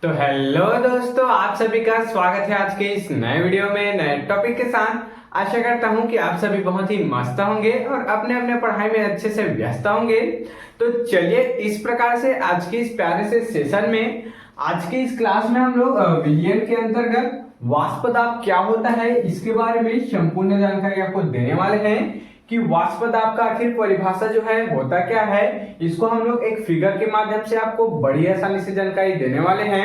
तो हेलो दोस्तों, आप सभी का स्वागत है आज के इस नए वीडियो में नए टॉपिक के साथ। आशा करता हूं कि आप सभी बहुत ही मस्त होंगे और अपने अपने पढ़ाई में अच्छे से व्यस्त होंगे। तो चलिए इस प्रकार से आज के इस प्यारे से सेशन में आज के इस क्लास में हम लोग विलियन के अंतर्गत वाष्प दाब क्या होता है इसके बारे में संपूर्ण जानकारी आपको देने वाले हैं कि वाष्प दाब का आखिर परिभाषा जो है होता क्या है। इसको हम लोग एक फिगर के माध्यम से आपको बड़ी आसानी से जानकारी देने वाले हैं।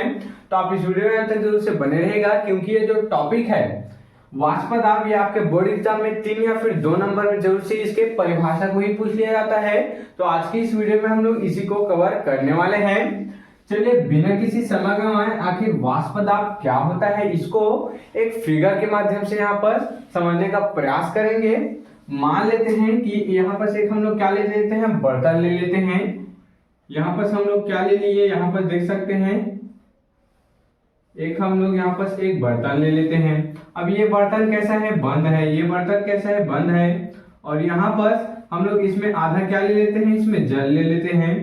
तो आप इस वीडियो में अंत तक जरूर से बने रहेगा, क्योंकि ये जो टॉपिक है वाष्प दाब, ये आपके बोर्ड एग्जाम में 3 या फिर 2 नंबर में जरूर से इसके परिभाषा को ही पूछ लिया जाता है। तो आज की इस वीडियो में हम लोग इसी को कवर करने वाले हैं। चलिए बिना किसी समय गंवाए आखिर वाष्प दाब क्या होता है इसको एक फिगर के माध्यम से यहाँ पर समझने का प्रयास करेंगे। मान लेते हैं कि यहाँ पर एक हम लोग क्या ले लेते हैं, बर्तन ले लेते हैं। यहाँ पर हम लोग क्या ले लिए, यहाँ पर देख सकते हैं एक हम लोग यहाँ पर एक बर्तन ले लेते हैं। अब ये बर्तन कैसा है, बंद है। ये बर्तन कैसा है, बंद है। और यहाँ पर हम लोग इसमें आधा क्या ले लेते हैं, इसमें जल ले लेते हैं।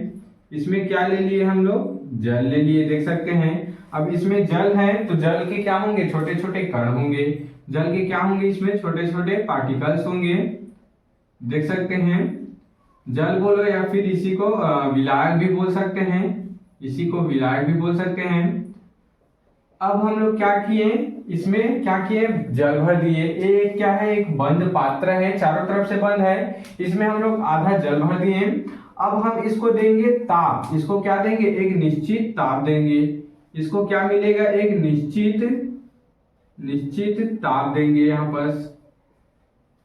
इसमें क्या ले लिए हम लोग, जल ले लिए, देख सकते हैं। अब इसमें जल है तो जल के क्या होंगे, छोटे छोटे कण होंगे। जल के क्या होंगे, इसमें छोटे छोटे पार्टिकल्स होंगे, देख सकते हैं। जल बोलो या फिर इसी को विलायक भी बोल सकते हैं, इसी को विलायक भी बोल सकते हैं। अब हम लोग क्या किए, इसमें क्या किए, जल भर दिए। ये क्या है, एक बंद पात्र है, चारों तरफ से बंद है। इसमें हम लोग आधा जल भर दिए। अब हम इसको देंगे ताप। इसको क्या देंगे, एक निश्चित ताप देंगे। इसको क्या मिलेगा, एक निश्चित ताप देंगे यहाँ पर।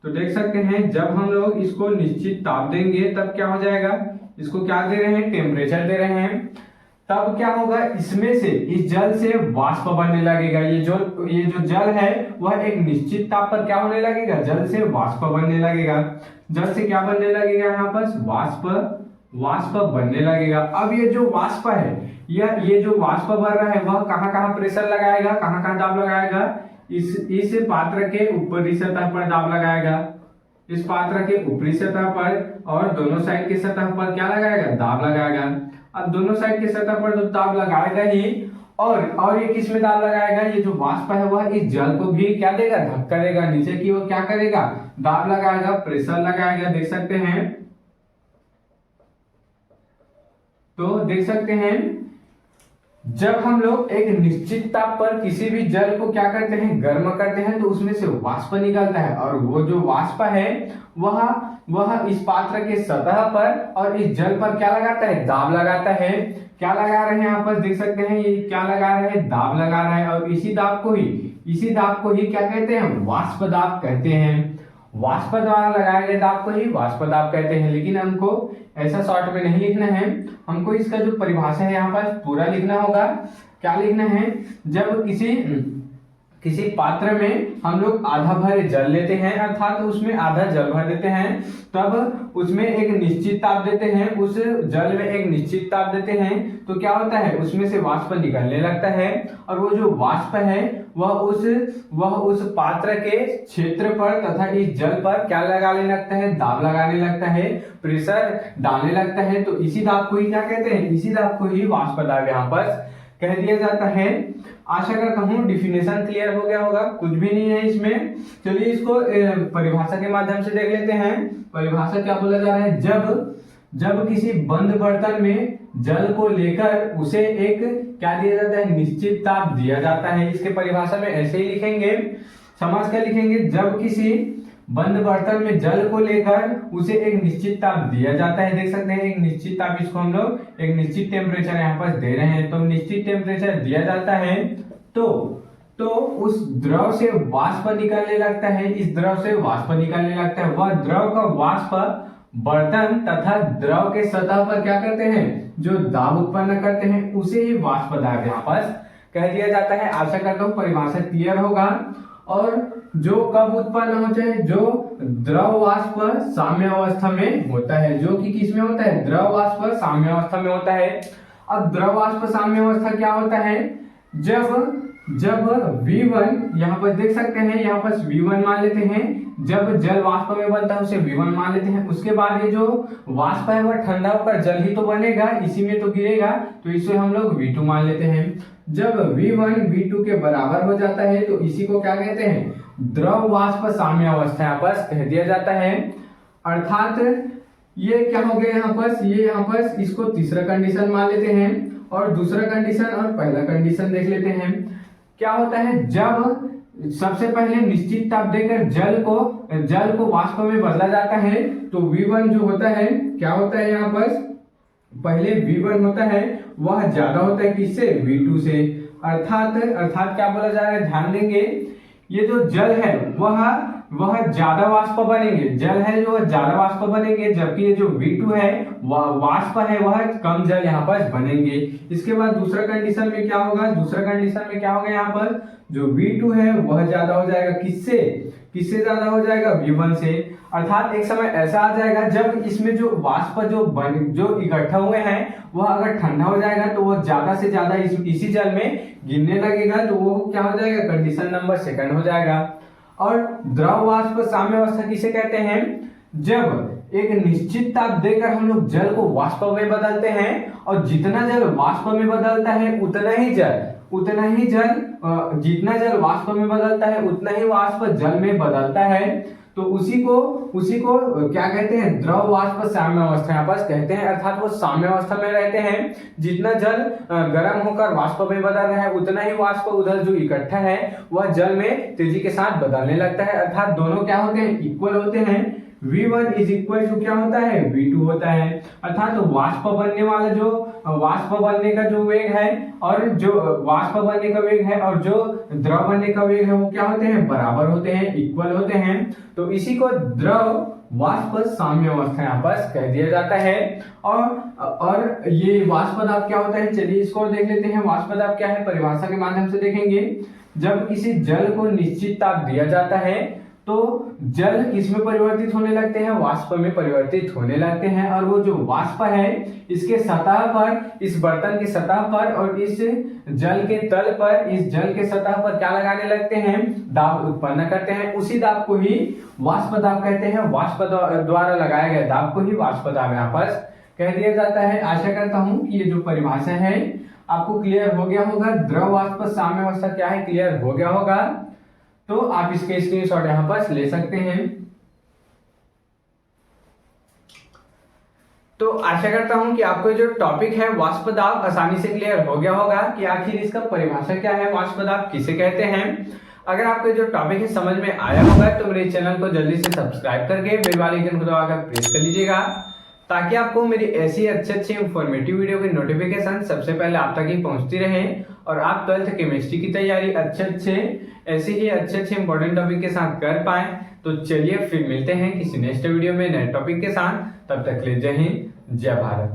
तो देख सकते हैं जब हम लोग इसको निश्चित ताप देंगे तब क्या हो जाएगा, इसको क्या दे रहे हैं, टेम्परेचर दे रहे हैं। तब क्या होगा, इसमें से इस जल से वाष्प बनने लगेगा। ये जो जल है वह एक निश्चित ताप पर क्या होने लगेगा, जल से वाष्प बनने लगेगा। जल से क्या बनने लगेगा, यहाँ पर वाष्प बनने लगेगा। अब ये जो वाष्प है, ये जो वाष्प बन रहा है वह कहाँ कहाँ प्रेशर लगाएगा, कहाँ कहाँ दाब लगाएगा, इस पात्र के ऊपरी सतह पर दाब लगाएगा। इस पात्र के ऊपरी सतह पर और दोनों साइड की सतह पर क्या लगाएगा, दाब लगाएगा। अब दोनों साइड की सतह पर तो दाब लगाएगा ही, और ये किस में दाब लगाएगा, ये जो वाष्प है वह इस जल को भी क्या देगा, धक्का देगा। नीचे की ओर क्या करेगा, दाब लगाएगा, प्रेशर लगाएगा, देख सकते हैं। तो देख सकते हैं जब हम लोग एक निश्चित ताप पर किसी भी जल को क्या करते हैं, गर्म करते हैं, तो उसमें से वाष्प निकलता है। और वो जो वाष्प है वह इस पात्र के सतह पर और इस जल पर क्या लगाता है, दाब लगाता है। क्या लगा रहे हैं यहाँ पर, देख सकते हैं ये क्या लगा रहे हैं, दाब लगा रहा है। और इसी दाब को ही क्या कहते हैं, वाष्प दाब कहते हैं। वाष्प द्वारा लगाए गए दाब को ही वाष्प दाब कहते हैं। लेकिन हमको ऐसा शॉर्ट में नहीं लिखना है, हमको इसका जो परिभाषा है यहाँ पर पूरा लिखना होगा। क्या लिखना है, जब किसी पात्र में हम लोग आधा भर जल लेते हैं, अर्थात उसमें आधा जल भर देते हैं, तब उसमें एक निश्चित ताप देते हैं, उस जल में एक निश्चित ताप देते हैं, तो क्या होता है, उसमें से वाष्प निकलने लगता है। और वो जो वाष्प है वह उस पात्र के क्षेत्र पर तथा इस जल पर क्या लगाने लगता है, दाब लगाने लगता है, प्रेशर डालने लगता है। तो इसी दाब को ही क्या कहते हैं, इसी दाब को ही वाष्प दाब यहाँ पर कह दिया जाता है। आशा करता हूँ डिफिनेशन क्लियर हो गया होगा, कुछ भी नहीं है इसमें। चलिए इसको परिभाषा के माध्यम से देख लेते हैं। परिभाषा क्या बोला जा रहा है, जब किसी बंद बर्तन में जल को लेकर उसे एक क्या दिया जाता है, निश्चित ताप दिया जाता है। इसके परिभाषा में ऐसे ही लिखेंगे, समझ कर लिखेंगे, जब किसी बंद बर्तन में जल को लेकर उसे एक निश्चित ताप दिया जाता है। देख सकते हैं एक निश्चित ताप, इसको हम लोग एक निश्चित टेम्परेचर यहाँ पर दे रहे हैं। तो निश्चित टेम्परेचर दिया जाता है तो उस द्रव से वाष्प निकलने लगता है। इस द्रव से वाष्प निकलने लगता है, वह द्रव का वाष्प बर्तन तथा द्रव के सतह पर क्या करते हैं, जो दाब उत्पन्न करते हैं, उसे ही वाष्प दाब यहाँ पर कह दिया जाता है। आशा करता हूँ परिभाषा क्लियर होगा। और जो कब उत्पन्न होता है, जो द्रव वाष्प साम्य अवस्था में होता है, जो कि किस में होता है, द्रव वाष्प साम्य अवस्था में होता है। अब द्रव वाष्प साम्य अवस्था क्या होता है, जब V1 यहाँ पर देख सकते हैं, यहाँ पर V1 मान लेते हैं, जब जल वाष्प में बनता है उसे V1 मान लेते हैं। उसके बाद ये जो वाष्प है वह ठंडा होकर जल ही तो बनेगा, इसी में तो गिरेगा, तो इसे हम लोग V2 मान लेते हैं। जब V1 V2 के बराबर हो जाता है तो इसी को क्या कहते हैं, द्रव वाष्प साम्य अवस्था यहाँ पर कह दिया जाता है। अर्थात ये क्या हो गया यहाँ पर, ये यहाँ पर इसको तीसरा कंडीशन मान लेते हैं और दूसरा कंडीशन और पहला कंडीशन देख लेते हैं। क्या होता है, जब सबसे पहले निश्चित ताप देकर जल को वाष्प में बदला जाता है तो V1 जो होता है, क्या होता है यहाँ पर, पहले V1 होता है वह ज्यादा होता है किससे, V2 से। अर्थात क्या बोला जा रहा है, ध्यान देंगे, ये जो जल है वह ज्यादा वाष्प बनेंगे, जल है जो ज्यादा वाष्प बनेंगे, जबकि ये जो V2 है वाष्प है वह कम जल यहाँ पर बनेंगे। इसके बाद दूसरा कंडीशन में क्या होगा, यहाँ पर जो V2 है वह ज्यादा हो जाएगा, किससे ज्यादा हो जाएगा, V1 से। अर्थात एक समय ऐसा आ जाएगा जब इसमें जो वाष्प जो इकट्ठा हुए हैं वह अगर ठंडा हो जाएगा तो वह ज्यादा से ज्यादा इसी जल में गिरने लगेगा, तो वो क्या हो जाएगा, कंडीशन नंबर 2 हो जाएगा। और द्रव वाष्प साम्य अवस्था किसे कहते हैं, जब एक निश्चित ताप देकर हम लोग जल को वाष्प में बदलते हैं और जितना जल वाष्प में बदलता है उतना ही जल जितना जल वाष्प में बदलता है उतना ही वाष्प जल में बदलता है, तो उसी को क्या कहते हैं, द्रव वाष्प साम्य अवस्था यहाँ पर कहते हैं। अर्थात वो साम्य अवस्था में रहते हैं, जितना जल गर्म होकर वाष्प में बदल रहा है उतना ही वाष्प उधर जो इकट्ठा है वह जल में तेजी के साथ बदलने लगता है। अर्थात दोनों क्या होते हैं, इक्वल होते हैं। V1 इज इक्वल टू क्या होता है, V2 होता है। अर्थात वाष्प बनने वाला जो वाष्प बनने का जो वेग है और जो वाष्प बनने का वेग है और जो द्रव बनने का वेग है वो क्या होते हैं, बराबर होते हैं, इक्वल होते हैं। तो इसी को द्रव वाष्प साम्य अवस्था यहाँ पर कह दिया जाता है। और ये वाष्प दाब क्या होता है, चलिए इसको देख लेते हैं। वाष्प दाब क्या है, परिभाषा के माध्यम से देखेंगे। जब किसी जल को निश्चित ताप दिया जाता है तो जल किसमें परिवर्तित होने लगते हैं, वाष्प में परिवर्तित होने लगते हैं। और वो जो वाष्प है इसके सतह पर, इस बर्तन की सतह पर और इस जल के तल पर, इस जल के सतह पर क्या लगाने लगते हैं, दाब उत्पन्न करते हैं। उसी दाब को ही वाष्प दाब कहते हैं। वाष्प द्वारा लगाया गया दाब को ही वाष्प दाब यहाँ पर कह दिया जाता है। आशा करता हूं कि ये जो परिभाषा है आपको क्लियर हो गया होगा। द्रव वाष्प साम्य अवस्था क्या है, क्लियर हो गया होगा। तो आप इसके स्क्रीनशॉट यहां पर ले सकते हैं। तो आशा करता हूं कि आपको जो टॉपिक है वाष्प दाब आसानी से क्लियर हो गया होगा कि आखिर इसका परिभाषा क्या है, वाष्प दाब किसे कहते हैं। अगर आपको जो टॉपिक है समझ में आया होगा तो मेरे चैनल को जल्दी से सब्सक्राइब करके बेल वाले आइकन को दबाकर प्रेस कर लीजिएगा, ताकि आपको मेरी ऐसी अच्छी इंफॉर्मेटिव वीडियो की नोटिफिकेशन सबसे पहले आप तक ही पहुंचती रहे और आप 12th केमिस्ट्री की तैयारी ऐसे ही अच्छे इंपॉर्टेंट टॉपिक के साथ कर पाए। तो चलिए फिर मिलते हैं किसी नेक्स्ट वीडियो में नए टॉपिक के साथ। तब तक के लिए जय हिंद, जय भारत।